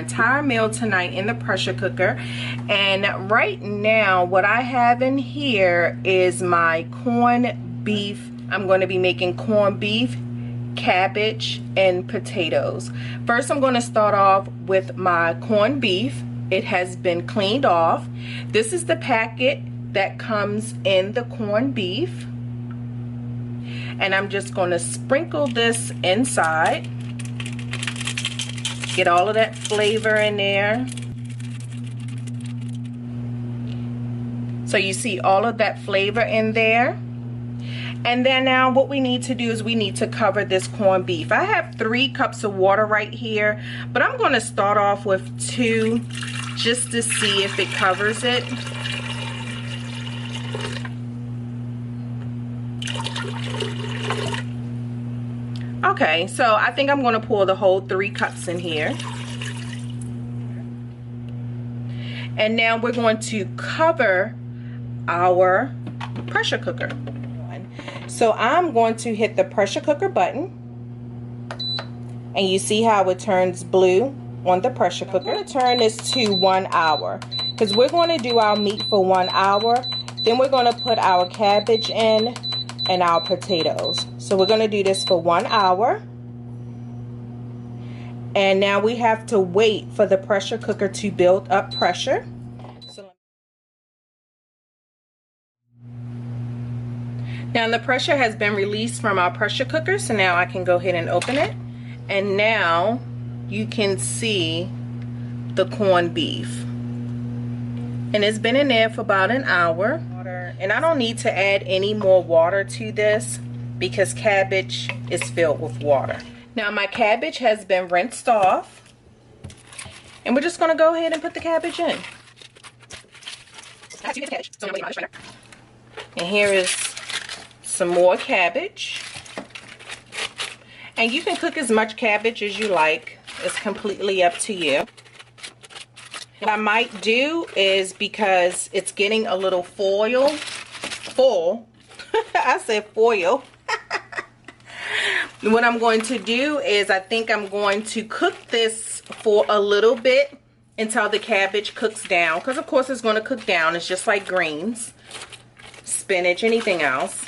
entire meal tonight in the pressure cooker. And right now what I have in here is my corned beef. I'm going to be making corned beef, cabbage, and potatoes. First, I'm going to start off with my corned beef. It has been cleaned off. This is the packet that comes in the corned beef. And I'm just going to sprinkle this inside. Get all of that flavor in there. So you see all of that flavor in there. And then now what we need to do is we need to cover this corned beef. I have 3 cups of water right here, but I'm going to start off with 2 just to see if it covers it. Okay, so I think I'm going to pour the whole 3 cups in here. And now we're going to cover our pressure cooker. So I'm going to hit the pressure cooker button, and you see how it turns blue on the pressure cooker. I'm going to turn this to 1 hour because we're going to do our meat for 1 hour. Then we're going to put our cabbage in and our potatoes. So we're going to do this for 1 hour. And now we have to wait for the pressure cooker to build up pressure. Now the pressure has been released from our pressure cooker, so now I can go ahead and open it. And now you can see the corned beef. And it's been in there for about an hour. And I don't need to add any more water to this because cabbage is filled with water. Now my cabbage has been rinsed off. And we're just going to go ahead and put the cabbage in. And here is some more cabbage. And you can cook as much cabbage as you like. It's completely up to you. What I might do is, because it's getting a little full. I said foil. What I'm going to do is I think I'm going to cook this for a little bit until the cabbage cooks down, because of course it's going to cook down. It's just like greens, spinach, anything else.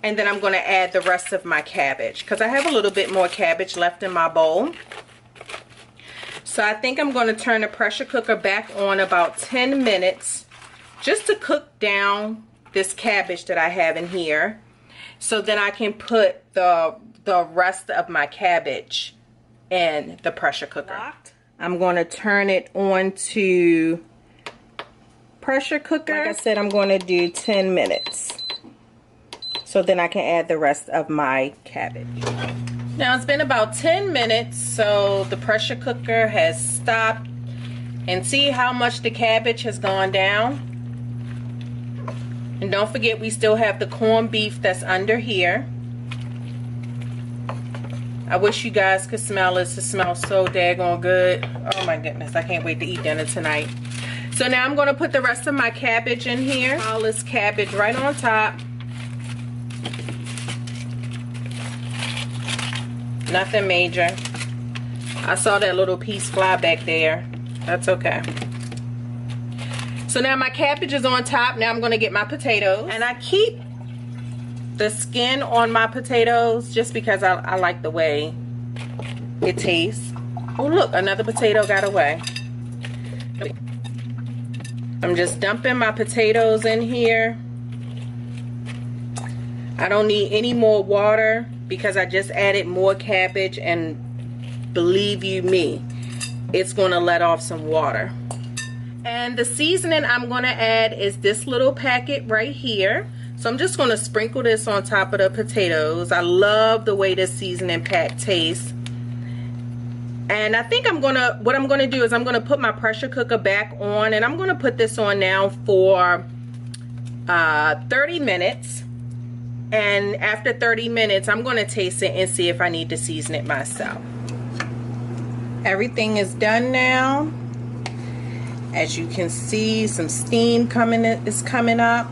And then I'm going to add the rest of my cabbage because I have a little bit more cabbage left in my bowl. So I think I'm going to turn the pressure cooker back on about 10 minutes just to cook down this cabbage that I have in here. So then I can put the rest of my cabbage in the pressure cooker. I'm going to turn it on to pressure cooker. Like I said, I'm going to do 10 minutes. So then I can add the rest of my cabbage. Now it's been about 10 minutes, so the pressure cooker has stopped. And see how much the cabbage has gone down? And don't forget, we still have the corned beef that's under here. I wish you guys could smell this. It smells so daggone good. Oh my goodness, I can't wait to eat dinner tonight. So now I'm going to put the rest of my cabbage in here. All this cabbage right on top. Nothing major. I saw that little piece fly back there. That's okay. So now my cabbage is on top. Now I'm going to get my potatoes. And I keep the skin on my potatoes just because I like the way it tastes. Oh look, another potato got away. I'm just dumping my potatoes in here. I don't need any more water because I just added more cabbage, and believe you me, it's going to let off some water. And the seasoning I'm going to add is this little packet right here. So I'm just going to sprinkle this on top of the potatoes. I love the way this seasoning pack tastes. And I think what I'm going to do is I'm going to put my pressure cooker back on, and I'm going to put this on now for 30 minutes. And after 30 minutes, I'm going to taste it and see if I need to season it myself. Everything is done now. As you can see, some steam is coming up.